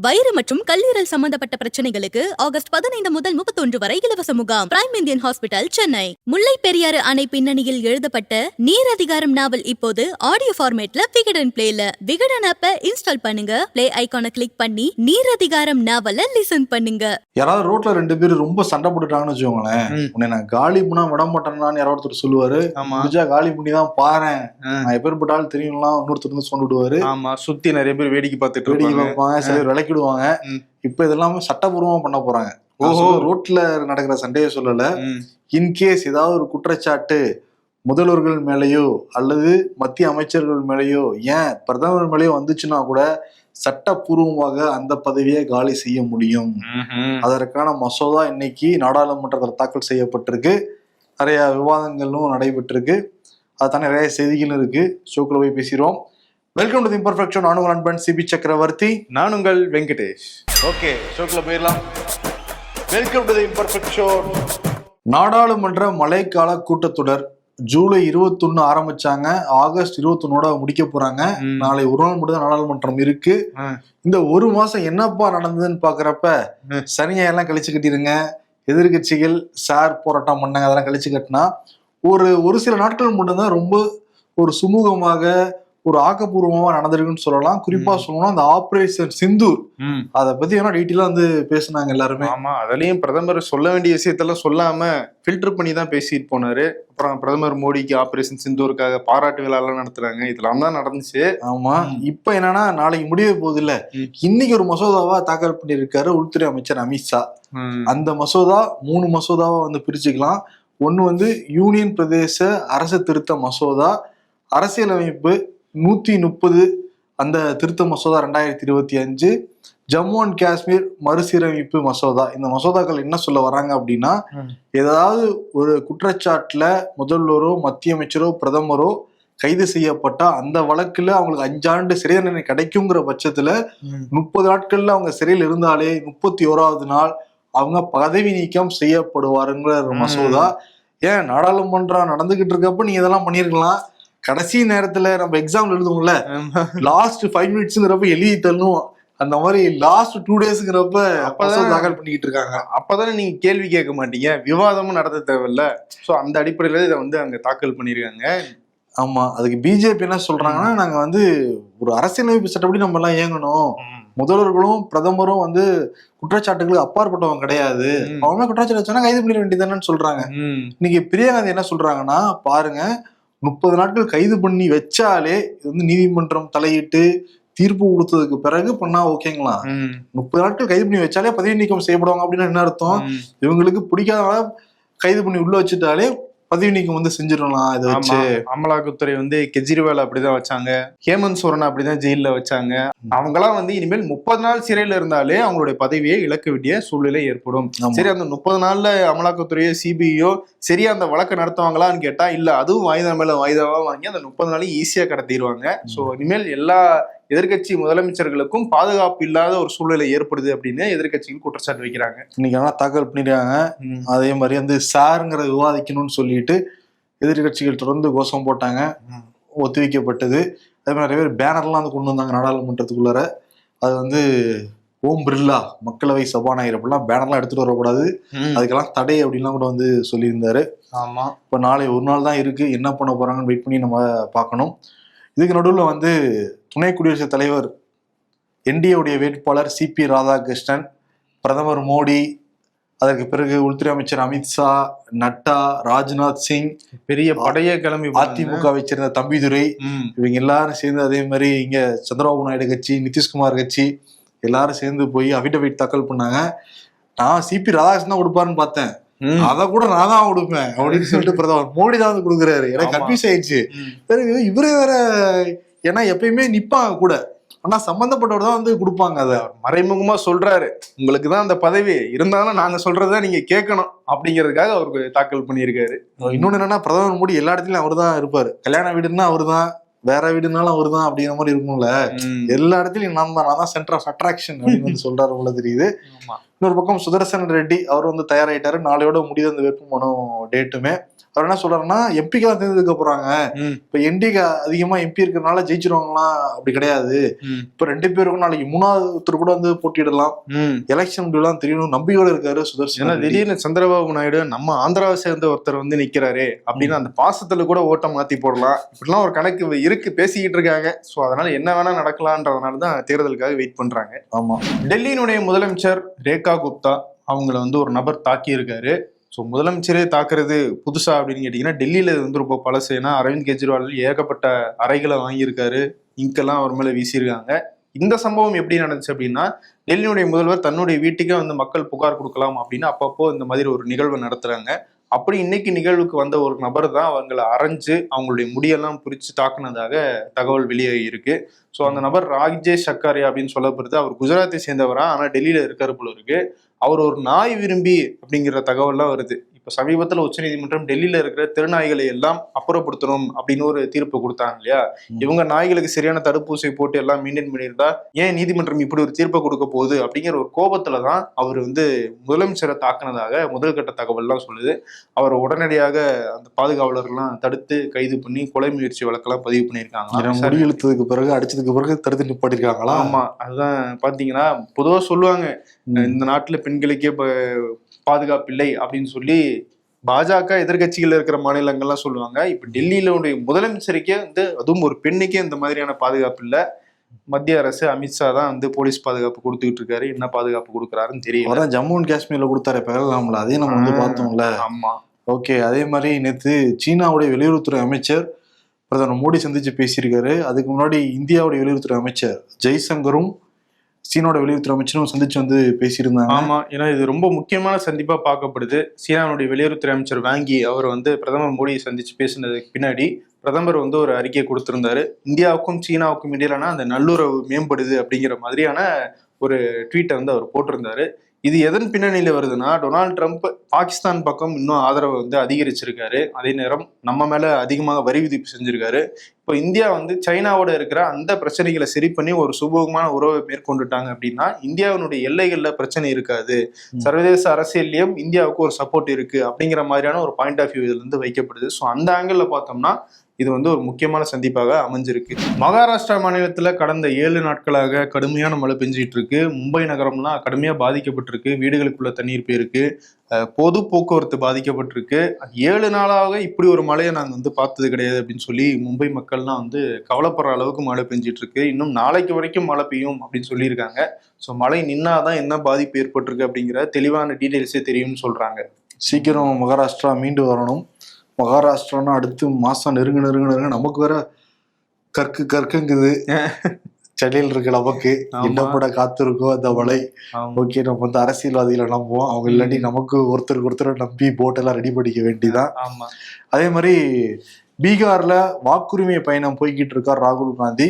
வயிறு மற்றும் கல்லீரல் சம்பந்தப்பட்ட பிரச்சனைகளுக்கு ஆகஸ்ட் 15 முதல் 31 வரை இலவச முகாம். Prime Indian hospital, Chennai. Mullaperiyar அணை பின்னணியில் எழுதப்பட்ட நீர் அதிகாரம் நாவல் இப்போது ஆடியோ ஃபார்மேட்ல விகடன் பிளேல. விகடன் ஆப்பை இன்ஸ்டால் பண்ணுங்க. பிளே ஐகானை கிளிக் பண்ணி நீர் அதிகாரம் நாவலை லிசன் பண்ணுங்க. யாராவது ரோட்ல ரெண்டு பேரும் ரொம்ப சண்டை போட்டுட்டாங்கன்னு வச்சுக்கோங்களேன், உன்னை நான் காலி பண்ணா விட மாட்டேன்னு யாராவது ஒருத்தர் சொல்லுவாரு. முடிஞ்சா காலி பண்ணி தான் பாரு, நான் எப்பேற்பட்டாலும் தெரியும்லாம் இன்னொருத்தர் வந்து சொல்லிடுவாரு. ஆமா, சுத்தி நிறைய பேர் வேடிக்கை பார்ப்பாங்க, சில பேர் விளக்கிடுவாங்க. இப்ப இதெல்லாமே சட்டபூர்வமா பண்ண போறாங்க. ரோட்ல நடக்கிற சண்டையை சொல்லல. இன்கேஸ் ஏதாவது ஒரு குற்றச்சாட்டு முதல்வர்கள் மேலேயோ அல்லது மத்திய அமைச்சர்கள் மேலேயோ, ஏன் பிரதமர் மேலேயோ வந்துச்சுன்னா கூட சட்டப்பூர்வமாக அந்த பதவியை காலி செய்ய முடியும். அதற்கான மசோதா இன்னைக்கு நாடாளுமன்றத்தில் தாக்கல் செய்யப்பட்டிருக்கு. நிறைய விவாதங்களும் நடைபெற்றிருக்கு. அதுதான் நிறைய செய்திகளும் இருக்கு. ஷோக்குள்ள போய் பேசிடுவோம். Welcome to the imperfect show. நான் உங்கள் நண்பன் சிபி சக்கரவர்த்தி. நான் உங்கள் வெங்கடேஷ். ஓகே, ஷோக்குள்ள போயிடலாம். Welcome to the imperfect show. நாடாளுமன்ற மழைக்கால கூட்டத்தொடர் ஜூலை 21 ஆரம்பிச்சாங்க. ஆகஸ்ட் 21 முடிக்க போறாங்க. நாளை ஒரு நாள் மட்டும் தான் நாடாளுமன்றம் இருக்கு. இந்த ஒரு மாசம் என்னப்பா நடந்ததுன்னு பாக்குறப்ப சனியெல்லாம் கழிச்சு கட்டிருங்க. எதிர்கட்சிகள் சார் போராட்டம் பண்ணாங்க, அதெல்லாம் கழிச்சு கட்டினா ஒரு சில நாட்கள் மட்டும்தான் ரொம்ப ஒரு சுமூகமாக ஒரு ஆக்கப்பூர்வமா நடந்திருக்குன்னு சொல்லலாம். குறிப்பா சொல்லணும்னா அந்த ஆபரேஷன் சிந்தூர், அதை பத்தி வேணா டீட்டெயிலா வந்து பேசினாங்க எல்லாருமே. ஆமா, அதுலயும் பிரதமர் சொல்ல வேண்டிய விஷயத்தெல்லாம் சொல்லாம ஃபில்டர் பண்ணி தான் பேசிட்டு போனாரு. அப்புறம் பிரதமர் மோடிக்கு ஆபரேஷன் சிந்தூருக்காக பாராட்டு விழா எல்லாம் நடத்துறாங்க. இதெல்லாம் தான் நடந்துச்சு. ஆமா, இப்ப என்னன்னா நாளைக்கு முடிய போகுது இல்ல, இன்னைக்கு ஒரு மசோதாவா தாக்கல் பண்ணியிருக்காரு உள்துறை அமைச்சர் அமித்ஷா. அந்த மசோதா 3 மசோதாவா வந்து பிரிச்சுக்கலாம். ஒன்னு வந்து யூனியன் பிரதேச அரசு திருத்த மசோதா, அரசியலமைப்பு 130 அந்த திருத்த மசோதா 2025, ஜம்மு அண்ட் காஷ்மீர் மறுசீரமைப்பு மசோதா. இந்த மசோதாக்கள் என்ன சொல்ல வராங்க அப்படின்னா, ஏதாவது ஒரு குற்றச்சாட்டுல முதல்வரோ மத்திய அமைச்சரோ பிரதமரோ கைது செய்யப்பட்டா அந்த வழக்குல அவங்களுக்கு 5 ஆண்டு சிறை தண்டனை கிடைக்குங்கிற பட்சத்துல 30 நாட்கள்ல அவங்க சிறையில் இருந்தாலே 31வது நாள் அவங்க பதவி நீக்கம் செய்யப்படுவாருங்கிற மசோதா. ஏன் நாடாளுமன்றம் நடந்துகிட்டு இருக்கப்ப நீங்க இதெல்லாம் பண்ணிருக்கலாம். கடைசி நேரத்துல நம்ம எக்ஸாம் எழுதுவோம்ல, லாஸ்ட் 5 மினிட்ஸ்ங்கிறப்ப எழுதி தள்ளுவோம். அந்த மாதிரி லாஸ்ட் 2 டேஸ்ங்கிறப்ப அப்பதான் தாக்கல் பண்ணிக்கிட்டு இருக்காங்க. அப்பதானே நீங்க கேள்வி கேட்க மாட்டீங்க, விவாதமும் நடத்த தேவையில்ல. சோ அந்த அடிப்படையில இதை வந்து அங்க தாக்கல் பண்ணிருக்காங்க. ஆமா, அதுக்கு பிஜேபி என்ன சொல்றாங்கன்னா, நாங்க வந்து ஒரு அரசியலமைப்பு சட்டப்படி நம்ம எல்லாம் இயங்கணும். முதல்வர்களும் பிரதமரும் வந்து குற்றச்சாட்டுகளுக்கு அப்பாற்பட்டவங்க கிடையாது. அவங்க குற்றச்சாட்டு வச்சா கைது பண்ணிட வேண்டியதானு சொல்றாங்க. இன்னைக்கு பிரியங்கா என்ன சொல்றாங்கன்னா, பாருங்க 30 நாட்கள் கைது பண்ணி வச்சாலே இது வந்து நீதிமன்றம் தலையிட்டு தீர்ப்பு கொடுத்ததுக்கு பிறகு பண்ணா ஓகேங்களா. 30 நாட்கள் கைது பண்ணி வச்சாலே பதவி நீக்கம் செய்யப்படுவாங்க அப்படின்னா என்ன அர்த்தம்? இவங்களுக்கு பிடிக்காதனால கைது பண்ணி உள்ள வச்சுட்டாலே பதவி நீக்கம் வந்து செஞ்சிடலாம். இதை வச்சு அமலாக்கத்துறை வந்து கெஜ்ரிவால் அப்படிதான் வச்சாங்க, ஹேமந்த் சோரன் அப்படிதான் ஜெயில வச்சாங்க. அவங்கெல்லாம் வந்து இனிமேல் 30 நாள் சிறையில இருந்தாலே அவங்களுடைய பதவியை இழக்க வேண்டிய சூழ்நிலை ஏற்படும். சரி, அந்த 30 நாள்ல அமலாக்கத்துறையோ சிபிஐயோ சரியா அந்த வழக்கு நடத்துவாங்களான்னு கேட்டா இல்ல, அதுவும் வாய்தா மேல வாய்தாவா வாங்கி அந்த 30 நாளையும் ஈஸியா கடத்திடுவாங்க. சோ இனிமேல் எல்லா எதிர்கட்சி முதலமைச்சர்களுக்கும் பாதுகாப்பு இல்லாத ஒரு சூழ்நிலை ஏற்படுது அப்படின்னு எதிர்கட்சிகள் குற்றச்சாட்டு வைக்கிறாங்க. இன்னைக்கு ஆனா தாக்கல் பண்ணிடுறாங்க. அதே மாதிரி வந்து சாருங்கிற விவாதிக்கணும்னு சொல்லிட்டு எதிர்கட்சிகள் தொடர்ந்து கோஷம் போட்டாங்க, ஒத்திவைக்கப்பட்டது. அதே மாதிரி நிறைய பேர் பேனர்லாம் வந்து கொண்டு வந்தாங்க நாடாளுமன்றத்துக்குள்ளார. அது வந்து ஓம் பிர்லா மக்களவை சபாநாயகர் அப்படிலாம் பேனர்லாம் எடுத்துட்டு வரக்கூடாது, அதுக்கெல்லாம் தடை அப்படின்லாம் கூட வந்து சொல்லியிருந்தாரு. ஆமா, இப்ப நாளை ஒரு நாள் தான் இருக்கு, என்ன பண்ண போறாங்கன்னு வெயிட் பண்ணி நம்ம பார்க்கணும். இதுக்கு நடுவில் வந்து துணை குடியரசுத் தலைவர் என்டிஏவுடைய வேட்பாளர் சிபி ராதாகிருஷ்ணன், பிரதமர் மோடி, அதற்கு பிறகு உள்துறை அமைச்சர் அமித்ஷா, நட்டா, ராஜ்நாத் சிங், பெரிய படையே கிளம்பி அதிமுகவை சேர்ந்த தம்பிதுரை, இவங்க எல்லாரும் சேர்ந்து, அதே மாதிரி இங்க சந்திரபாபு நாயுடு கட்சி, நிதிஷ்குமார் கட்சி எல்லாரும் சேர்ந்து போய் அபிடவிட் தாக்கல் பண்ணாங்க. நான் சிபி ராதாகிருஷ்ணன் கொடுப்பாருன்னு பார்த்தேன், அத கூட நான் தான் கொடுப்பேன் அப்படின்னு சொல்லிட்டு பிரதமர் மோடி தான் வந்து கொடுக்குறாரு. எனக்கு கன்ஃபியூஸ் ஆயிடுச்சு. பிறகு இவரே வேற, ஏன்னா எப்பயுமே நிப்பாங்க கூட, ஆனா சம்பந்தப்பட்டவர் தான் வந்து கொடுப்பாங்க. அதை மறைமுகமா சொல்றாரு, உங்களுக்கு தான் அந்த பதவி இருந்தாலும் நாங்க சொல்றதுதான் நீங்க கேட்கணும் அப்படிங்கிறதுக்காக அவருக்கு தாக்கல் பண்ணியிருக்காரு. இன்னொன்னு என்னன்னா, பிரதமர் மோடி எல்லா இடத்துலயும் அவரு தான் இருப்பாரு. கல்யாண வீடுன்னா அவரு தான், வேற வீடுனாலும் அவரு தான் அப்படிங்கிற மாதிரி இருக்கும்ல. எல்லா இடத்துலயும் நான் தான் சென்டர் ஆஃப் அட்ராக்ஷன் அப்படின்னு சொல்றாரு போல தெரியுது. இன்னொரு பக்கம் சுதர்சன் ரெட்டி அவர் வந்து தயாராயிட்டாரு. நாளையோட முடியுது அந்த வேட்புமனு டேட்டுமே. அவர் என்ன சொல்றாருன்னா எம்பிக்கா தேர்ந்தெடுக்க போறாங்க. இப்ப என்டிக்கு அதிகமா எம்பி இருக்கிறதுனால ஜெயிச்சிருவாங்களாம், அப்படி கிடையாது. இப்ப 2 பேருக்கும் நாளைக்கு 3வது ஒருத்தர் கூட வந்து போட்டியிடலாம், எலெக்ஷன் எல்லாம் தெரியணும் நம்பிக்கையோட இருக்காரு சுதர்சன். திடீர்னு சந்திரபாபு நாயுடு நம்ம ஆந்திராவை சேர்ந்த ஒருத்தர் வந்து நிக்கிறாரு அப்படின்னு அந்த பாசத்துல கூட ஓட்ட மாத்தி போடலாம், இப்படிலாம் ஒரு கணக்கு இருக்கு, பேசிக்கிட்டு இருக்காங்க. சோ அதனால என்ன வேணா நடக்கலான்றதுனாலதான் தேர்தலுக்காக வெயிட் பண்றாங்க. ஆமா, டெல்லியினுடைய முதலமைச்சர் ரேகா குப்தா அவங்கள வந்து ஒரு நபர் தாக்கி இருக்காரு. ஸோ முதலமைச்சரே தாக்குறது புதுசா அப்படின்னு கேட்டீங்கன்னா, டெல்லியில வந்து ரொம்ப பழசு. ஏன்னா அரவிந்த் கெஜ்ரிவால் ஏகப்பட்ட அறைகளை வாங்கியிருக்காரு, இங்கெல்லாம் அவர் மேல வீசியிருக்காங்க. இந்த சம்பவம் எப்படி நடந்துச்சு அப்படின்னா, டெல்லியுடைய முதல்வர் தன்னுடைய வீட்டுக்கே வந்து மக்கள் புகார் கொடுக்கலாம் அப்படின்னு அப்பப்போ இந்த மாதிரி ஒரு நிகழ்வு நடத்துறாங்க. அப்படி இன்னைக்கு நிகழ்வுக்கு வந்த ஒரு நபர் தான் அவங்களை அரைஞ்சு அவங்களுடைய முடியெல்லாம் பிரிச்சு தாக்குனதாக தகவல் வெளியாகி இருக்கு. ஸோ அந்த நபர் ராஜேஷ் சக்காரியா அப்படின்னு சொல்லப்படுது. அவர் குஜராத்தை சேர்ந்தவரா, ஆனா டெல்லியில இருக்காரு போல இருக்கு. அவர் ஒரு நாய் விரும்பி அப்படிங்கிற தகவல்லாம் வருது. இப்ப சமீபத்துல உச்சநீதிமன்றம் டெல்லியில இருக்கிற தெருநாய்களை எல்லாம் அப்புறப்படுத்தணும் அப்படின்னு ஒரு தீர்ப்பு கொடுத்தாங்க இல்லையா. இவங்க நாய்களுக்கு சரியான தடுப்பூசி போட்டு எல்லாம் மெயின்டைன் பண்ணியிருந்தா ஏன் நீதிமன்றம் இப்படி ஒரு தீர்ப்பை கொடுக்க போகுது அப்படிங்கிற ஒரு கோபத்துலதான் அவர் வந்து முதலமைச்சரை தாக்குனதாக முதல் கட்ட தகவல்லாம் சொல்லுது. அவர் உடனடியாக அந்த பாதுகாவலர்கள்லாம் தடுத்து கைது பண்ணி கொலை முயற்சி வழக்கெல்லாம் பதிவு பண்ணியிருக்காங்க. முடி இழுத்ததுக்கு பிறகு அடிச்சதுக்கு பிறகு தடுத்து நிப்பாட்டிருக்காங்களா? ஆமா, அதுதான் பாத்தீங்கன்னா பொதுவா சொல்லுவாங்க இந்த நாட்டுல பெண்களுக்கே பாதுகாப்பு இல்லை அப்படின்னு சொல்லி பாஜக எதிர்கட்சிகள் இருக்கிற மாநிலங்கள்லாம் சொல்லுவாங்க. இப்ப டெல்லியில முதலமைச்சருக்கே வந்து, அதுவும் ஒரு பெண்ணுக்கே இந்த மாதிரியான பாதுகாப்பு இல்லை. மத்திய அரசு அமித்ஷா தான் வந்து போலீஸ் பாதுகாப்பு கொடுத்துக்கிட்டு இருக்காரு. என்ன பாதுகாப்பு கொடுக்குறாருன்னு தெரியல. அதான் ஜம்மு அண்ட் காஷ்மீர்ல கொடுத்தாரு பெஹல்காம்ல, அதையும் நம்ம வந்து பார்த்தோம்ல. ஆமா, ஓகே. அதே மாதிரி நேற்று சீனாவுடைய வெளியுறவுத்துறை அமைச்சர் பிரதமர் மோடி சந்திச்சு பேசியிருக்காரு. அதுக்கு முன்னாடி இந்தியாவுடைய வெளியுறவுத்துறை அமைச்சர் ஜெய்சங்கரும் சீனாவோட வெளியுறவுத்துறை அமைச்சரும் சந்திச்சு வந்து பேசியிருந்தாங்க. ஆமா, ஏன்னா இது ரொம்ப முக்கியமான சந்திப்பா பார்க்கப்படுது. சீனாவுடைய வெளியுறவுத்துறை அமைச்சர் வாங்கி அவர் வந்து பிரதமர் மோடியை சந்திச்சு பேசினதுக்கு பின்னாடி பிரதமர் வந்து ஒரு அறிக்கையை கொடுத்திருந்தாரு. இந்தியாவுக்கும் சீனாவுக்கும் இடையிலான அந்த நல்லுறவு மேம்படுது அப்படிங்கிற மாதிரியான ஒரு ட்வீட்டை வந்து அவர் போட்டிருந்தாரு. இது எதன் பின்னணியில வருதுன்னா, டொனால்டு ட்ரம்ப் பாகிஸ்தான் பக்கம் இன்னும் ஆதரவை வந்து அதிகரிச்சிருக்காரு. அதே நேரம் நம்ம மேல அதிகமாக வரி விதிப்பு செஞ்சிருக்காரு. இப்போ இந்தியா வந்து சைனாவோட இருக்கிற அந்த பிரச்சனைகளை சரி பண்ணி ஒரு சுமூகமான உறவை மேற்கொண்டுட்டாங்க அப்படின்னா இந்தியாவினுடைய எல்லைகள்ல பிரச்சனை இருக்காது, சர்வதேச அரசியல்லையும் இந்தியாவுக்கு ஒரு சப்போர்ட் இருக்கு அப்படிங்கிற மாதிரியான ஒரு பாயிண்ட் ஆஃப் வியூ இதுல இருந்து வைக்கப்படுது. ஸோ அந்த ஆங்கிள் பார்த்தோம்னா இது வந்து ஒரு முக்கியமான சந்திப்பாக அமைஞ்சிருக்கு. மகாராஷ்டிரா மாநிலத்துல கடந்த 7 நாட்களாக கடுமையான மழை பெஞ்சிட்டு இருக்கு. மும்பை நகரம்லாம் கடுமையா பாதிக்கப்பட்டிருக்கு. வீடுகளுக்குள்ள தண்ணீர் போயிருக்கு, பொது போக்குவரத்து பாதிக்கப்பட்டிருக்கு. 7 நாளாக இப்படி ஒரு மழையை நாங்கள் வந்து பார்த்தது கிடையாது அப்படின்னு சொல்லி மும்பை மக்கள்லாம் வந்து கவலைப்படுற அளவுக்கு மழை பெஞ்சிட்டு இருக்கு. இன்னும் நாளைக்கு வரைக்கும் மழை பெய்யும் அப்படின்னு சொல்லியிருக்காங்க. ஸோ மழை நின்னாதான் என்ன பாதிப்பு ஏற்பட்டிருக்கு அப்படிங்கிற தெளிவான டீட்டெயில்ஸே தெரியும்னு சொல்றாங்க. சீக்கிரம் மகாராஷ்டிரா மீண்டு வரணும். மகாராஷ்டிரானா அடுத்து மாசம் நெருங்க நமக்கு வேற கற்குங்குது. சென்னையில் இருக்க நமக்கு என்னப்பட காத்திருக்கோ அந்த மழை. ஓகே, நம்ம வந்து அரசியல்வாதிகளை நம்புவோம், அவங்க இல்லாட்டி நமக்கு ஒருத்தர் நம்பி போட்டெல்லாம் ரெடி பண்ணிக்க வேண்டிதான். அதே மாதிரி பீகார்ல வாக்குரிமை பயணம் போய்கிட்டு இருக்கார் ராகுல் காந்தி.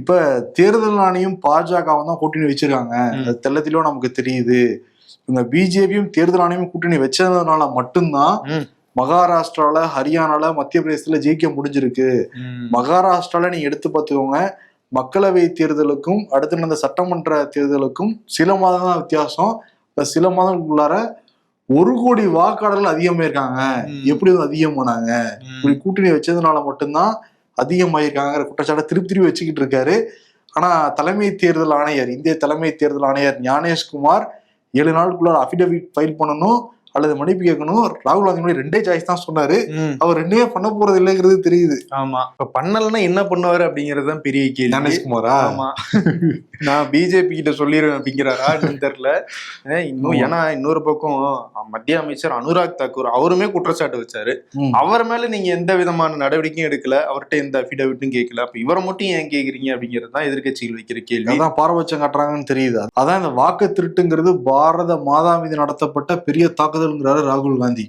இப்ப தேர்தல் ஆணையம் பாஜகவும் தான் கூட்டணி வச்சிருக்காங்க, அது தெள்ளத்திலும் நமக்கு தெரியுது. இவங்க பிஜேபியும் தேர்தல் ஆணையம் கூட்டணி வச்சதுனால மட்டும்தான் மகாராஷ்டிரால, ஹரியானால, மத்திய பிரதேசத்துல ஜெயிக்க முடிஞ்சிருக்கு. மகாராஷ்டிரால நீங்க எடுத்து பார்த்துக்கோங்க, மக்களவை தேர்தலுக்கும் அடுத்து நடந்த சட்டமன்ற தேர்தலுக்கும் சில மாதம் தான் வித்தியாசம். சில மாதங்களுக்குள்ளார 1 கோடி வாக்காளர்கள் அதிகமாயிருக்காங்க. எப்படி அதிகமானாங்க? இப்படி கூட்டணி வச்சதுனால மட்டும்தான் அதிகமாயிருக்காங்கிற குற்றச்சாட்டை திருப்பி வச்சுக்கிட்டு இருக்காரு. ஆனா தலைமை தேர்தல் ஆணையர், இந்திய தலைமை தேர்தல் ஆணையர் ஞானேஷ்குமார் 7 நாளுக்குள்ளார அபிடவிட் ஃபைல் பண்ணணும் அல்லது மன்னிப்பு கேட்கணும். ராகுல் காந்தி 2 சாய்ஸ் தான் சொன்னாரு. அவர் 2 பண்ண போறது இல்லைங்கிறது தெரியுது. ஆமா, இப்ப பண்ணலன்னா என்ன பண்ணுவாரு அப்படிங்கறதுதான் பெரிய கேள்வி. ஞானேஷ்குமாரா? ஆமா, நான் பிஜேபி கிட்ட சொல்லிடுவேன் அப்படிங்கிறாரா தெரியல. இன்னும் ஏன்னா இன்னொரு பக்கம் மத்திய அமைச்சர் அனுராக் தாக்கூர் அவருமே குற்றச்சாட்டு வச்சாரு. அவர் மேல நீங்க எந்த விதமான நடவடிக்கையும் எடுக்கல, அவர்கிட்ட எந்த அபிடவிட்டும் கேட்கல, அப்ப இவரை மட்டும் ஏன் கேக்குறீங்க அப்படிங்கிறது தான் எதிர்கட்சிகள் வைக்கிற கேள்வி. அதான் பாரபட்சம் காட்டுறாங்கன்னு தெரியுது. அதான் இந்த வாக்கு திருட்டுங்கிறது பாரத மாதா மீது நடத்தப்பட்ட பெரிய தாக்குதல்ங்கிறாரு ராகுல் காந்தி.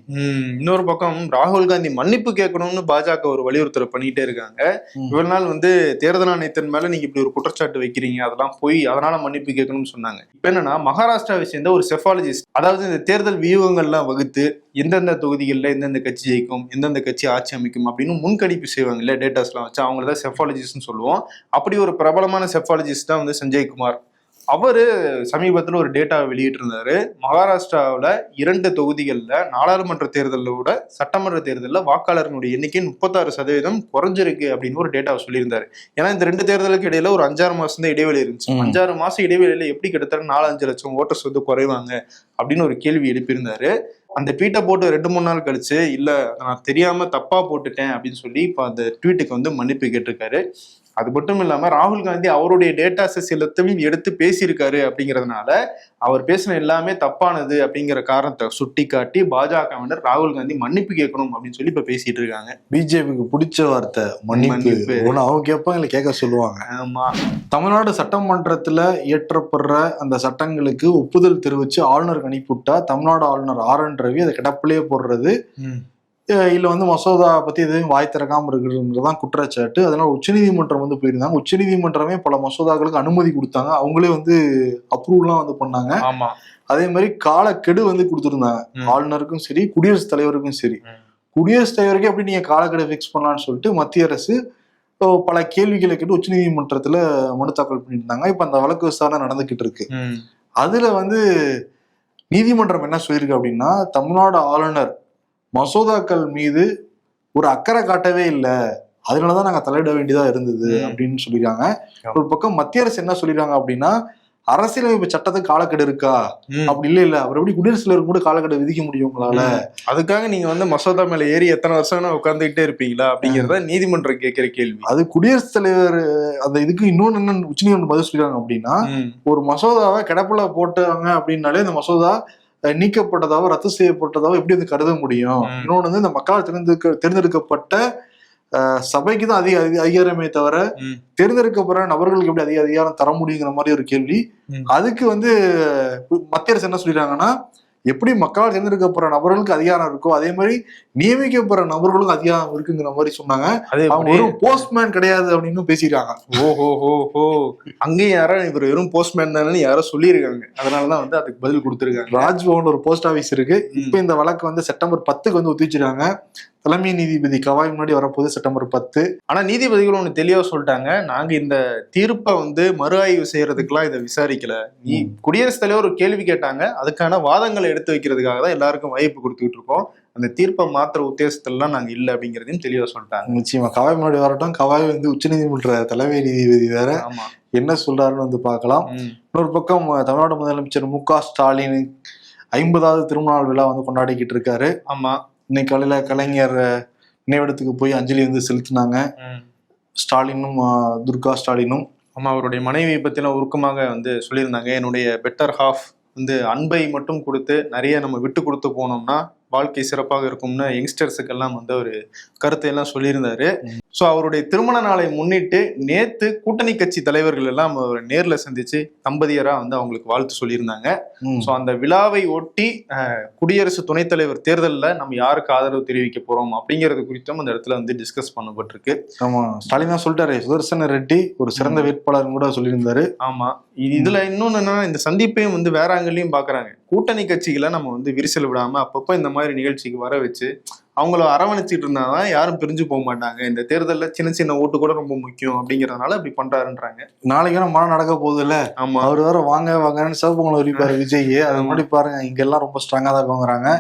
இன்னொரு பக்கம் ராகுல் காந்தி மன்னிப்பு கேட்கணும்னு பாஜக ஒரு வலியுறுத்தலை பண்ணிட்டே இருக்காங்க. இவ்வளவு நாள் வந்து தேர்தல் ஆணையத்தின் மேல நீங்க இப்படி ஒரு குற்றச்சாட்டு வைக்கிறீங்க, அதெல்லாம் போய் அதனால மன்னிப்பு கேட்கணும்னு சொன்னாங்க. இப்ப என்னன்னா மகாராஷ்டிராவை சேர்ந்த ஒரு செஃபாலஜிஸ்ட், அதாவது இந்த தேர்தல் வியூகங்கள்லாம் வகுத்து எந்தெந்த தொகுதிகளில் எந்தெந்த கட்சி ஜெயிக்கும், எந்தெந்த கட்சி ஆட்சி அமைக்கும் அப்படின்னு முன்கணிப்பு செய்வாங்க இல்ல, டேட்டாஸ்லாம் வச்சு, அவங்கள தான் செஃபாலஜிஸ்ட்னு சொல்லுவோம். அப்படி ஒரு பிரபலமான செஃபாலஜிஸ்ட் தான் வந்து சஞ்சய் குமார். அவரு சமீபத்துல ஒரு டேட்டா வெளியிட்டு இருந்தாரு. மகாராஷ்டிராவுல 2 தொகுதிகள்ல நாடாளுமன்ற தேர்தலோட சட்டமன்ற தேர்தலில் வாக்காளர்களுடைய எண்ணிக்கை 36% குறைஞ்சிருக்கு அப்படின்னு ஒரு டேட்டாவை சொல்லியிருந்தாரு. ஏன்னா இந்த 2 தேர்தலுக்கு இடையில ஒரு 5-6 மாசம் தான் இடைவெளி இருந்துச்சு. 5-6 மாசம் இடைவெளியில எப்படி கிட்டத்தட்ட 4-5 லட்சம் ஓட்டர்ஸ் வந்து குறைவாங்க அப்படின்னு ஒரு கேள்வி எழுப்பியிருந்தாரு. அந்த ட்வீட்டை போட்டு 2-3 நாள் கழிச்சு இல்ல நான் தெரியாம தப்பா போட்டுட்டேன் அப்படின்னு சொல்லி இப்ப அந்த ட்வீட்டுக்கு வந்து மன்னிப்பு கேட்டிருக்காரு. அது மட்டும் இல்லாம ராகுல் காந்தி அவருடைய டேட்டாஸை எல்லாத்தையும் எடுத்து பேசியிருக்காரு அப்படிங்கிறதுனால அவர் பேசின எல்லாமே தப்பானது அப்படிங்கிற காரணத்தை சுட்டி காட்டி பாஜகவினர் ராகுல் காந்தி மன்னிப்பு கேட்கணும் அப்படின்னு சொல்லி இப்ப பேசிட்டு இருக்காங்க. பிஜேபிக்கு பிடிச்ச வார்த்தை மன்னிப்பு. அவங்க கேட்பாங்க இல்ல கேட்க சொல்லுவாங்க. ஆமா, தமிழ்நாடு சட்டமன்றத்துல இயற்றப்படுற அந்த சட்டங்களுக்கு ஒப்புதல் தெரிவிச்சு ஆளுநருக்கு அனுப்பிவிட்டா தமிழ்நாடு ஆளுநர் RN ரவி அதை கிடப்பிலேயே போடுறது, இல்ல வந்து மசோதா பத்தி எதுவும் வாய் திறக்காம இருக்குன்றதுதான் குற்றச்சாட்டு. அதனால உச்சநீதிமன்றம் வந்து போயிருந்தாங்க. உச்சநீதிமன்றமே பல மசோதாக்களுக்கு அனுமதி கொடுத்தாங்க. அவங்களே வந்து அப்ரூவ்லாம் வந்து பண்ணாங்க. ஆமா, அதே மாதிரி காலக்கெடு வந்து கொடுத்துருந்தாங்க ஆளுநருக்கும் சரி குடியரசுத் தலைவருக்கும் சரி. குடியரசுத் தலைவருக்கே எப்படி நீங்க காலக்கெடு ஃபிக்ஸ் பண்ணலாம்னு சொல்லிட்டு மத்திய அரசு பல கேள்விகளை கேட்டு உச்சநீதிமன்றத்துல மனு தாக்கல் பண்ணியிருந்தாங்க. இப்ப அந்த வழக்கு விசாரணை நடந்துகிட்டு இருக்கு. அதுல வந்து நீதிமன்றம் என்ன சொல்லியிருக்கு அப்படின்னா, தமிழ்நாடு ஆளுநர் மசோதாக்கள் மீது ஒரு அக்கறை காட்டவே இல்லை, அதனாலதான் நாங்க தலையிட வேண்டியதா இருந்தது அப்படின்னு சொல்லிருக்காங்க. ஒரு பக்கம் மத்திய அரசு என்ன சொல்லிருக்காங்க அப்படின்னா, அரசியலமைப்பு சட்டத்துக்கு காலக்கெடு இருக்கா? அப்படி இல்ல அவர் எப்படி குடியரசுத் தலைவர் கூட காலக்கெடு விதிக்க முடியும் உங்களால? அதுக்காக நீங்க வந்து மசோதா மேல ஏறி எத்தனை வருஷம் உட்கார்ந்துகிட்டே இருப்பீங்களா அப்படிங்கறத நீதிமன்றம் கேட்கிற கேள்வி. அது குடியரசுத் தலைவர் அந்த இதுக்கு இன்னொன்னு என்ன உச்சநீதிமன்றம் பதில் சொல்லிருக்காங்க அப்படின்னா, ஒரு மசோதாவை கிடப்புல போட்டாங்க அப்படின்னாலே அந்த மசோதா நீக்கப்பட்டதாவோ ரத்து செய்யப்பட்டதாவோ எப்படி வந்து கருத முடியும்? இன்னொன்னு வந்து இந்த மக்களால் தேர்ந்தெடுக்கப்பட்ட சபைக்கு தான் அதிக அதிகாரமே தவிர தேர்ந்தெடுக்கப்படுற நபர்களுக்கு எப்படி அதிக அதிகாரம் தர முடியுங்கிற மாதிரி ஒரு கேள்வி. அதுக்கு வந்து மத்திய அரசு என்ன சொல்லிடுறாங்கன்னா, எப்படி மக்களால் தேர்ந்தெடுக்கப்படுற நபர்களுக்கு அதிகாரம் இருக்கோ அதே மாதிரி நியமிக்கப்படுற நபர்களுக்கு அதிகாரம் இருக்குங்கிற மாதிரி சொன்னாங்க. அவங்க வெறும் போஸ்ட்மேன் கிடையாது அப்படின்னு பேசிருக்காங்க. ஓஹோ, அங்கேயும் யாரோ இவர் வெறும் போஸ்ட்மேன் தானே யாரோ சொல்லியிருக்காங்க. அதனாலதான் வந்து அதுக்கு பதில் கொடுத்துருக்காங்க. ராஜ்பவன் ஒரு போஸ்ட் ஆபீஸ் இருக்கு. இப்ப இந்த வழக்கு வந்து செப்டம்பர் 10க்கு வந்து ஒத்திச்சிருக்காங்க. தலைமை நீதிபதி கவாய் முன்னாடி வரப்போது செப்டம்பர் 10. ஆனா நீதிபதிகள் ஒண்ணு தெளிவா சொல்லிட்டாங்க, நாங்க இந்த தீர்ப்பை வந்து மறு ஆய்வு செய்யறதுக்கெல்லாம் இதை விசாரிக்கல. குடியரசுத் தலைவர் ஒரு கேள்வி கேட்டாங்க, அதுக்கான வாதங்களை எடுத்து வைக்கிறதுக்காக தான் எல்லாருக்கும் வாய்ப்பு கொடுத்துக்கிட்டு இருக்கோம். அந்த தீர்ப்பை மாத்திர உத்தேசத்துலாம் நாங்க இல்லை அப்படிங்கிறதையும் தெளிவா சொல்லிட்டாங்க. நிச்சயமா கவாய் முன்னாடி வரட்டும். கவாய் வந்து உச்சநீதிமன்ற தலைமை நீதிபதி வேற, என்ன சொல்றாருன்னு வந்து பார்க்கலாம். இன்னொரு பக்கம் தமிழ்நாடு முதலமைச்சர் MK ஸ்டாலின் 50வது திருமண நாள் விழா வந்து கொண்டாடிக்கிட்டு இருக்காரு. ஆமா, இன்னைக்கு காலையில கலைஞர் நினைவிடத்துக்கு போய் அஞ்சலி வந்து செலுத்தினாங்க ஸ்டாலினும் துர்கா ஸ்டாலினும். ஆமா, அவருடைய மனைவியை பத்தின உருக்கமாக வந்து சொல்லியிருந்தாங்க. என்னுடைய பெட்டர் ஹாஃப் வந்து அன்பை மட்டும் கொடுத்து நிறைய நம்ம விட்டு கொடுத்து போனோம்னா வாழ்க்கை சிறப்பாக இருக்கும்னு யங்ஸ்டர்ஸுக்கெல்லாம் வந்து ஒரு கருத்தை எல்லாம் சொல்லியிருந்தாரு. ஸோ அவருடைய திருமண நாளை முன்னிட்டு நேத்து கூட்டணி கட்சி தலைவர்கள் எல்லாம் நேர்ல சந்திச்சு தம்பதியரா வந்து அவங்களுக்கு வாழ்த்து சொல்லியிருந்தாங்க. ஸோ அந்த விழாவை ஒட்டி குடியரசு துணைத் தலைவர் தேர்தலில் நம்ம யாருக்கு ஆதரவு தெரிவிக்க போறோம் அப்படிங்கிறது குறித்தும் அந்த இடத்துல வந்து டிஸ்கஸ் பண்ணப்பட்டிருக்கு. ஆமா, ஸ்டாலின் தான் சொல்லிட்டாரு, சுதர்சன ரெட்டி ஒரு சிறந்த வேட்பாளர் கூட சொல்லியிருந்தாரு. ஆமா, இதுல இன்னொன்னு என்னன்னா, இந்த சந்திப்பையும் வந்து வேற ஆங்கிலையும் பாக்குறாங்க. கூட்டணி கட்சிகளை நம்ம வந்து விரிசல் விடாம அப்பப்போ இந்த மாதிரி நிகழ்ச்சிக்கு வர வச்சு அவங்கள அரவணைச்சிட்டு இருந்தாதான் யாரும் பிரிஞ்சு போக மாட்டாங்க. இந்த தேர்தலில் சின்ன சின்ன ஓட்டு கூட ரொம்ப முக்கியம் அப்படிங்கறதுனால அப்படி பண்றாருன்றாங்க. நாளைக்கு மழை நடக்க போகுது இல்ல, அவர் வேற வாங்க வாங்கன்னு சிவப்பு அறிவிப்பாரு விஜய். அதை முன்னாடி பாருங்க, இங்க எல்லாம் ரொம்ப ஸ்ட்ராங்கா தான் இருக்காங்க.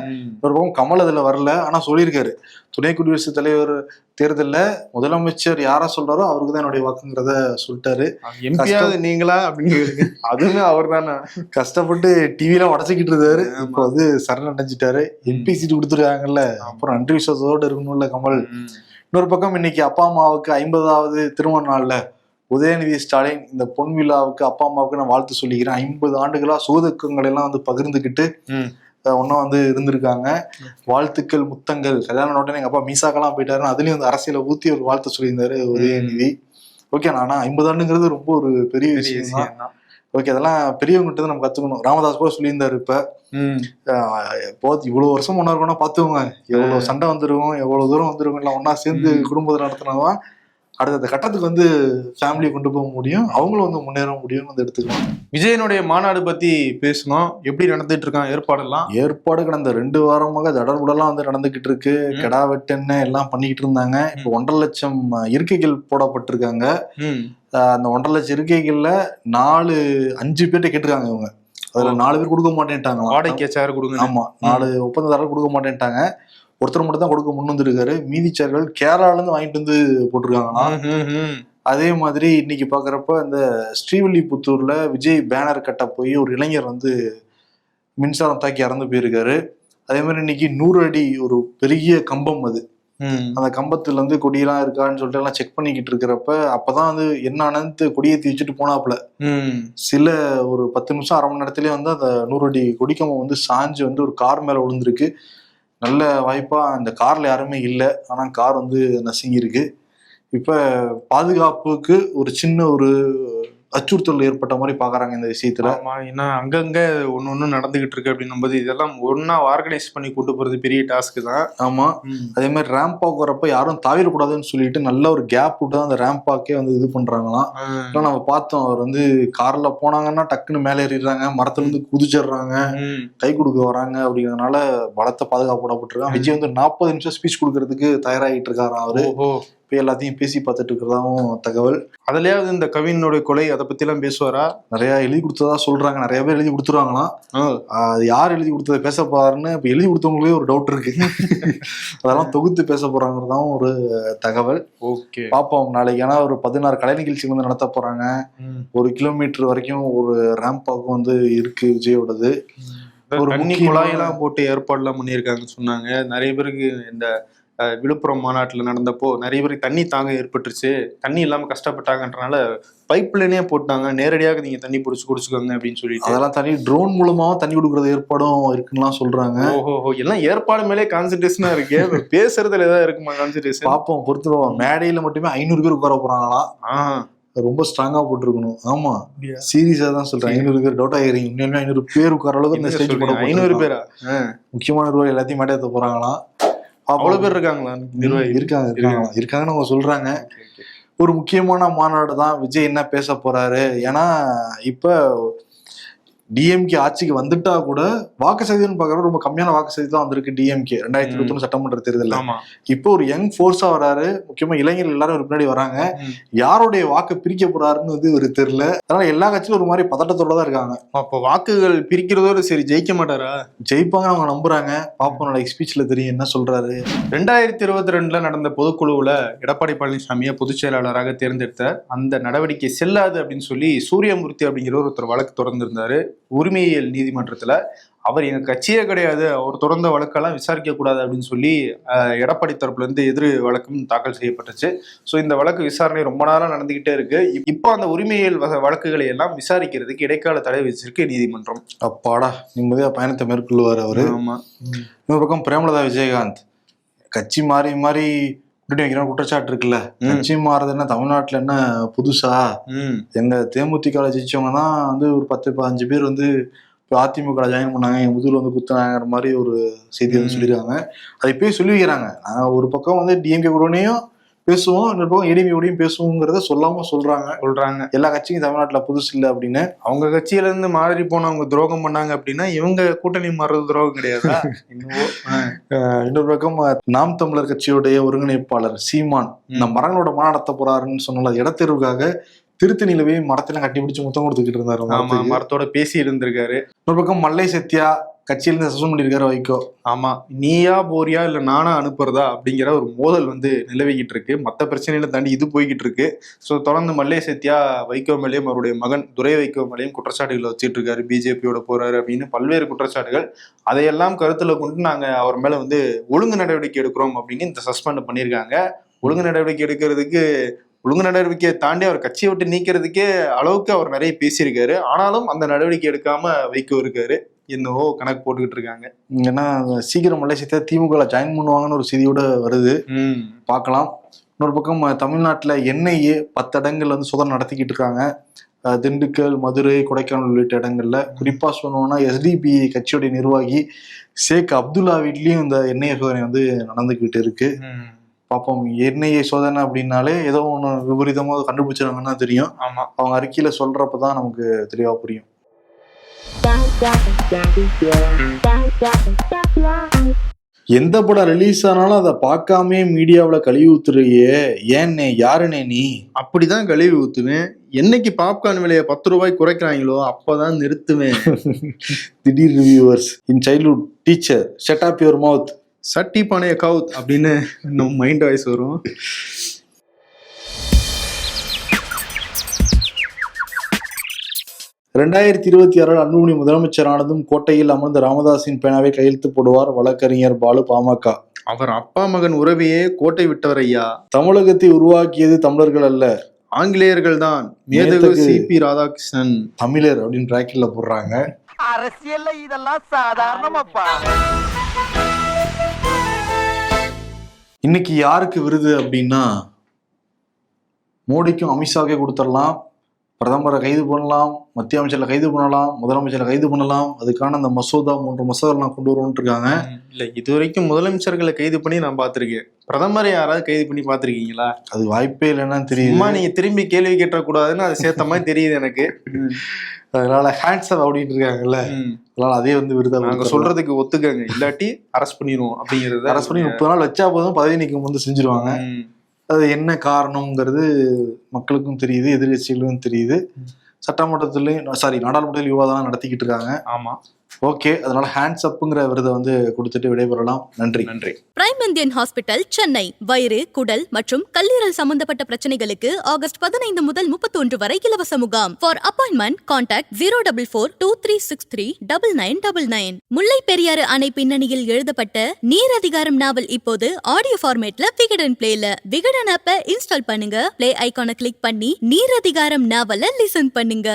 ஒரு பக்கம் கமல் அதுல வரல, ஆனா சொல்லியிருக்காரு துணை குடியரசுத் தலைவர் தேர்தலில் முதலமைச்சர் யாரா சொல்றாரோ அவருக்கு தான் என்னுடைய வாக்குங்கிறத சொல்லிட்டாரு. எம்பியாவது நீங்களா அப்படின்னு அதுவுமே அவர் தானே கஷ்டப்பட்டு டிவிலாம் உடச்சிக்கிட்டு இருந்தாரு. இப்போ வந்து சரண் அடைஞ்சிட்டாரு. MP சீட்டு கொடுத்துருக்காங்கல்ல, அப்புறம் நன்றி விசுவாசத்தோடு இருக்கணும்ல கமல். இன்னொரு பக்கம் இன்னைக்கு அப்பா அம்மாவுக்கு 50வது திருமண நாள்ல உதயநிதி ஸ்டாலின் இந்த பொன் விழாவுக்கு அப்பா அம்மாவுக்கு நான் வாழ்த்து சொல்லிக்கிறேன். 50 ஆண்டுகளா சுகதுக்கங்கள் எல்லாம் வந்து பகிர்ந்துக்கிட்டு ஒன்னும் வந்து இருந்திருக்காங்க. வாழ்த்துக்கள் முத்தங்கள். கல்யாணம் உடனே எங்க அப்பா மீசாக்கெல்லாம் போயிட்டாருன்னு அதுலயும் வந்து அரசியல ஊத்தி ஒரு வாழ்த்து சொல்லியிருந்தாரு உதயநிதி. ஓகே, ஆனா 50 ஆண்டுங்கிறது ரொம்ப ஒரு பெரிய விஷயம் தான். ஓகே, அதெல்லாம் பெரியவங்ககிட்ட நம்ம கத்துக்கணும். ராமதாஸ் கூட சொல்லியிருந்தாரு, இப்போ இவ்வளவு வருஷம் ஒன்னா இருக்கணும்னா பாத்துக்கோங்க, எவ்வளவு சண்டை வந்துருக்கும், எவ்வளவு தூரம் வந்துருக்கும், எல்லாம் ஒன்னா சேர்ந்து குடும்பத்தை நடத்தினாதான் அடுத்த கட்டத்துக்கு வந்து ஃபேமிலியை கொண்டு போக முடியும், அவங்களும் வந்து முன்னேற முடியும்னு வந்து எடுத்துக்கலாம். விஜயனுடைய மாநாடு பத்தி பேசணும். எப்படி நடந்துட்டு இருக்கான் ஏற்பாடெல்லாம்? ஏற்பாடு கடந்த 2 வாரமாக தடர்புடலாம் வந்து நடந்துகிட்டு இருக்கு. கெடா வெட்டென்ன எல்லாம் பண்ணிக்கிட்டு இருந்தாங்க. இப்போ 1.5 லட்சம் இருக்கைகள் போடப்பட்டிருக்காங்க. அந்த 1.5 லட்சம் இருக்கைகள்ல 5 பேர்ட்ட கேட்டிருக்காங்க இவங்க. அதுல 4 பேர் கொடுக்க மாட்டேன்ட்டாங்க. வாடகை சேர் கொடுங்க. ஆமா, 4 ஒப்பந்ததாரர்கள் கொடுக்க மாட்டேன்ட்டாங்க. ஒருத்தர் மட்டும் தான் கொடுக்க முன் வந்துருக்காரு. மீதி சேர்கள் கேரளால இருந்து வாங்கிட்டு வந்து போட்டிருக்காங்களாம். அதே மாதிரி இன்னைக்கு பாக்குறப்ப இந்த ஸ்ரீவில்லிபுத்தூர்ல விஜய் பேனர் கட்ட போய் ஒரு இளைஞர் வந்து மின்சாரம் தாக்கி இறந்து போயிருக்காரு. அதே மாதிரி இன்னைக்கு 100 அடி ஒரு பெரிய கம்பம், அது அந்த கம்பத்துல இருந்து கொடியெல்லாம் இருக்கான்னு சொல்லிட்டு எல்லாம் செக் பண்ணிக்கிட்டு இருக்கிறப்ப அப்பதான் வந்து என்ன ஆனது கொடியேற்றி வச்சுட்டு போனாப்புல சில ஒரு 10 நிமிஷம் அரை மணி நேரத்திலேயே வந்து அந்த 100 அடி கொடிக்கம்பம் வந்து சாஞ்சு வந்து ஒரு கார் மேல விழுந்திருக்கு. நல்ல வாய்ப்பா அந்த கார்ல யாருமே இல்லை, ஆனா கார் வந்து நசுங்கிருக்கு. இப்ப பாதுகாப்புக்கு ஒரு சின்ன ஒரு அச்சுறுத்தல் ஏற்பட்ட மாதிரி பாக்குறாங்க இந்த விஷயத்துல. ஏன்னா அங்கங்க ஒண்ணு நடந்துகிட்டு இருக்கு அப்படின்னும் போது இதெல்லாம் ஒன்னா ஆர்கனைஸ் பண்ணி கூட்டு போறது பெரிய டாஸ்க் தான். ஆமா, அதே மாதிரி ரேம்ப் வாக் வரப்ப யாரும் தாவிடக்கூடாதுன்னு சொல்லிட்டு நல்ல ஒரு கேப் விட்டு அந்த ரேம்ப் வாக்கே வந்து இது பண்றாங்களாம். நம்ம பார்த்தோம், அவர் வந்து கார்ல போனாங்கன்னா டக்குன்னு மேலே ஏறிடுறாங்க, மரத்துல இருந்து குதிச்சிடுறாங்க, கை கொடுக்க வராங்க. அப்படிங்கிறதுனால பலத்த பாதுகாப்பு போடப்பட்டிருக்காங்க. விஜய் வந்து 40 நிமிஷம் ஸ்பீச் கொடுக்கறதுக்கு தயாராகிட்டு இருக்காராம் அவரு. எல்லாத்தையும் பேசி பார்த்துட்டு இருக்கிறதாவும் தகவல். அதுலயாவது இந்த கவினுடைய கொலை அதை பத்தி எல்லாம் பேசுவாரா? நிறைய எழுதி கொடுத்ததா சொல்றாங்க. நிறைய பேர் எழுதி கொடுத்துருவாங்களாம். அது யார் எழுதி கொடுத்ததை பேச போறாருன்னு இப்ப எழுதி கொடுத்தவங்களே ஒரு டவுட் இருக்கு. அதெல்லாம் தொகுத்து பேச போறாங்கிறதாவும் ஒரு தகவல். ஓகே, பாப்போம் நாளைக்கு. ஏன்னா ஒரு 16 கலை நிகழ்ச்சி வந்து நடத்த போறாங்க. 1 கிலோமீட்டர் வரைக்கும் ஒரு ரேம்ப் வாக் வந்து இருக்கு விஜயோடது. ஒரு குழாயெல்லாம் போட்டு ஏற்பாடுலாம் பண்ணியிருக்காங்கன்னு சொன்னாங்க. நிறைய பேருக்கு இந்த விழுப்புரம் மாநாட்டில் நடந்தப்போ நிறைய பேருக்கு தண்ணி தாங்க ஏற்பட்டுருச்சு, தண்ணி இல்லாம கஷ்டப்பட்டாங்கன்றனால பைப் லைனே போட்டாங்க, நேரடியாக நீங்க தண்ணி பிடிச்சி குடிச்சுக்கோங்க அப்படின்னு சொல்லிட்டு. அதெல்லாம் தண்ணி ட்ரோன் மூலமாவும் தண்ணி கொடுக்கறது ஏற்பாடும் இருக்குன்னு சொல்றாங்க. ஓஹோ, எல்லாம் ஏற்பாடு மேலே கான்சன்ட்ரேஷனா இருக்கு. பேசுறதுல ஏதாவது இருக்குமா கான்சன்ட்ரேஷன்? பாப்போம், பொறுத்துருவோம். மேடையில மட்டுமே 500 பேர் உட்கார போறாங்களாம். ரொம்ப ஸ்ட்ராங்கா போட்டிருக்கணும். ஆமா, சீரியஸா தான் சொல்றேன். 500 பேர் டவுட் ஆகிறீங்க. உண்மையுமே 500 பேர் உட்கார அளவுக்கு இந்த ஸ்டேஜ் போட 500 பேரா? முக்கியமான ரூபாய் எல்லாத்தையும் மேடை ஏற்ற போறாங்களாம். அவ்வளவு பேர் இருக்காங்களா? இருக்காங்கன்னு அவங்க சொல்றாங்க. ஒரு முக்கியமான மாநாடு தான். விஜய் என்ன பேச போறாரு? ஏன்னா இப்ப டிஎம்கே ஆட்சிக்கு வந்துட்டா கூட வாக்கு சதவீதம் பாக்குறது ரொம்ப கம்மியான வாக்கு சதவீதம் தான் வந்திருக்கு டிஎம்கே 2021 சட்டமன்ற தேர்தல். இப்போ ஒரு யங் ஃபோர்ஸா வராரு. முக்கியமா இளைஞர்கள் எல்லாரும் பின்னாடி வராங்க. யாருடைய வாக்கு பிரிக்க போறாருன்னு வந்து ஒரு தெரியல. அதனால எல்லா கட்சியும் ஒரு மாதிரி பதட்டத்தோட தான் இருக்காங்க. அப்போ வாக்குகள் பிரிக்கிறதோட சரி, ஜெயிக்க மாட்டாரா? ஜெயிப்பாங்க அவங்க நம்புறாங்க. பாப்போம் நாளைக்கு ஸ்பீச்ல தெரியும் என்ன சொல்றாரு. 2022 நடந்த பொதுக்குழுவுல எடப்பாடி பழனிசாமியை பொதுச் செயலாளராக தேர்ந்தெடுத்த அந்த நடவடிக்கை செல்லாது அப்படின்னு சொல்லி சூரியமூர்த்தி அப்படிங்கிற ஒருத்தர் வழக்கு தொடர்ந்திருந்தாரு உரிமையியல் நீதிமன்றத்துல. அவர் எங்க கட்சியே கிடையாது, அவர் தொடர்ந்த வழக்கெல்லாம் விசாரிக்க கூடாது அப்படின்னு சொல்லி எடப்பாடி தரப்புல இருந்து எதிர் வழக்கும் தாக்கல் செய்யப்பட்டுச்சு. ஸோ இந்த வழக்கு விசாரணை ரொம்ப நாளா நடந்துகிட்டே இருக்கு. இப்போ அந்த உரிமையியல் வழக்குகளை எல்லாம் விசாரிக்கிறதுக்கு இடைக்கால தடை வச்சிருக்கு நீதிமன்றம். அப்பாடா, நிம்மதியா பயணத்தை மேற்கொள்வார் அவரு. ஆமா. இன்னொரு பக்கம் பிரேமலதா விஜயகாந்த் கட்சி மாறி மாறி வைக்கிற குற்றச்சாட்டு இருக்குல்ல. கட்சி மாறுதுன்னா தமிழ்நாட்டுல என்ன புதுசா? எங்க தேமுதிக ஜெயிச்சவங்க தான் வந்து ஒரு 10-15 பேர் வந்து அதிமுக ஜாயின் பண்ணாங்க, எங்க முதுகுல வந்து குத்துனாங்கிற மாதிரி ஒரு செய்தி வந்து சொல்லியிருக்காங்க. அதை இப்பயே சொல்லி வைக்கிறாங்க. நாங்க ஒரு பக்கம் வந்து டிஎம்கே கூடனையும் பேசுவோம், இன்னொரு பக்கம் ஏடிஎம்கேயோடையும் பேசுவோங்கிறத சொல்றாங்க. எல்லா கட்சியும் தமிழ்நாட்டுல புதுசு இல்லை அப்படின்னு. அவங்க கட்சியில இருந்து மாறி போனவங்க துரோகம் பண்ணாங்க அப்படின்னா இவங்க கூட்டணி மாறுறது துரோகம் கிடையாது. இன்னொரு பக்கம் நாம் தமிழர் கட்சியுடைய ஒருங்கிணைப்பாளர் சீமான் இந்த மரங்களோட மாநாடு நடத்த போறாருன்னு சொன்னால இடத்தேர்வுக்காக திருத்தணியிலவே மரத்தெல்லாம் கட்டி பிடிச்சு முத்தம் கொடுத்துக்கிட்டு இருந்தாரு. மரத்தோட பேசி இருந்திருக்காரு. இன்னொரு பக்கம் மல்லை சத்யா கட்சியிலிருந்து சஸ்பெண்ட் பண்ணியிருக்காரு வைகோ. ஆமா, நீயா போறியா இல்ல நானா அனுப்புறதா அப்படிங்கிற ஒரு மோதல் வந்து நிலவிக்கிட்டு இருக்கு. மற்ற பிரச்சனைகளை தாண்டி இது போய்கிட்டு இருக்கு. ஸோ தொடர்ந்து மல்லை சத்யா வைகோ மேலேயும் அவருடைய மகன் துரை வைகோ மேலேயும் குற்றச்சாட்டுகளை வச்சுட்டு இருக்காரு. பிஜேபியோட போறாரு அப்படின்னு பல்வேறு குற்றச்சாட்டுகள். அதையெல்லாம் கருத்துல கொண்டு நாங்க அவர் மேல வந்து ஒழுங்கு நடவடிக்கை எடுக்கிறோம் அப்படின்னு இந்த சஸ்பெண்ட் பண்ணியிருக்காங்க. ஒழுங்கு நடவடிக்கையை தாண்டி அவர் கட்சியை விட்டு நீக்கிறதுக்கே அளவுக்கு அவர் நிறைய பேசியிருக்காரு. ஆனாலும் அந்த நடவடிக்கை எடுக்காம வைகோ இருக்காரு. என்னவோ கணக்கு போட்டுக்கிட்டு இருக்காங்க. ஏன்னா சீக்கிரம் மலேசியா திமுக ஜாயின் பண்ணுவாங்கன்னு ஒரு செய்தியோட வருது, பார்க்கலாம். இன்னொரு பக்கம் தமிழ்நாட்டுல என்ஐஏ 10 இடங்கள்ல வந்து சோதனை நடத்திக்கிட்டு இருக்காங்க. திண்டுக்கல், மதுரை, கொடைக்கானல் உள்ளிட்ட இடங்கள்ல. குறிப்பா சொன்னோம்னா எஸ்டிபிஐ கட்சியுடைய நிர்வாகி ஷேக் அப்துல்லா வீட்லயும் இந்த என்ஐஏ சோதனை வந்து நடந்துகிட்டு இருக்கு. பாப்போம். என்ஐஏ சோதனை அப்படின்னாலே ஏதோ ஒண்ணு விபரீதமா கண்டுபிடிச்சிருவாங்கன்னா தெரியும். ஆமா, அவங்க அறிக்கையில சொல்றப்பதான் நமக்கு தெளிவா புரியும். எந்த படம் ரிலீஸ் ஆனாலும் அதை பார்க்காமே மீடியாவுல கழுவி ஊத்துறியே, ஏன்னே, யாருனே நீ? அப்படிதான் கழுவி ஊத்துவேன். என்னைக்கு பாப்கார்ன் விலையை 10 ரூபாய் குறைக்கிறாங்களோ அப்பதான் நிறுத்துவேன். திடீர் reviewers in childhood teacher shut up your mouth சட்டி பானைய கவுத் அப்படின்னு நம்ம மைண்ட் வாய்ஸ் வரும். ரெண்டாயிரத்தி 26 அன்புமணி முதலமைச்சரானதும் கோட்டையில் அமர்ந்த ராமதாஸின் பேனாவை கையெழுத்து போடுவார் வழக்கறிஞர் பாலு, பாமக. அவர் அப்பா மகன் உறவையே கோட்டை விட்டவர் ஐயா. தமிழகத்தை உருவாக்கியது தமிழர்கள் அல்ல, ஆங்கிலேயர்கள் தான். மேதகு சிபி ராதாகிருஷ்ணன் தமிழர் அப்படின்னு பிராக்கெட்ல போடுறாங்க. அரசியல்ல இதெல்லாம் சாதாரணமாப்பா. இன்னைக்கு யாருக்கு விருது அப்படின்னா, மோடிக்கும் அமித்ஷாவுக்கே கொடுத்துடலாம். பிரதமரை கைது பண்ணலாம், மத்திய அமைச்சர்ல கைது பண்ணலாம், முதலமைச்சரை கைது பண்ணலாம். அதுக்கான அந்த மசோதா 3 மசோதாலாம் கொண்டு வருவோம்னு இருக்காங்க. இல்ல, இதுவரைக்கும் முதலமைச்சர்களை கைது பண்ணி நான் பாத்திருக்கேன். பிரதமரை யாராவது கைது பண்ணி பாத்திருக்கீங்களா? அது வாய்ப்பே இல்லைன்னா தெரியும். சும்மா நீங்க திரும்பி கேள்வி கேட்டக்கூடாதுன்னு அது சேர்த்த மாதிரி தெரியுது எனக்கு. அதனால ஹேண்ட்ஸப் அப்படின்ட்டு இருக்காங்கல்ல, அதனால அதே வந்து விருதா நாங்க சொல்றதுக்கு ஒத்துக்கங்க, இல்லாட்டி அரெஸ்ட் பண்ணிடுவோம் அப்படிங்கிறது. அரசு பண்ணி 30 நாள் வச்சா போதும், பதவி நீக்கம் வந்து செஞ்சிருவாங்க. அது என்ன காரணம்ங்கிறது மக்களுக்கும் தெரியுது, எதிர்கட்சிகளுக்கும் தெரியுது. சட்டமன்றத்திலையும் நாடாளுமன்றத்தில் விவாதம் நடத்திக்கிட்டு இருக்காங்க. ஆமா, ஓகே. அதனால ஹேண்ட்ஸ் அப்புங்கிற விருதை வந்து கொடுத்துட்டு விடைபெறலாம். நன்றி. Prime Indian hospital Chennai. வயிறு, குடல் மற்றும் கல்லீரல் சம்பந்தப்பட்ட பிரச்சனைகளுக்கு ஆகஸ்ட் 15 முதல் 31 வரை இலவச முகாம். For appointment contact 04423639999. முல்லை பெரியாறு அணை பின்னணியில் எழுதப்பட்ட நீர் அதிகாரம் நாவல் இப்போது ஆடியோ ஃபார்மேட்ல விகடன் பிளேல. விகடன் ஆப்பை இன்ஸ்டால் பண்ணுங்க, பிளே ஐகானை கிளிக் பண்ணி நீர் அதிகாரம் நாவலை லிசன் பண்ணுங்க.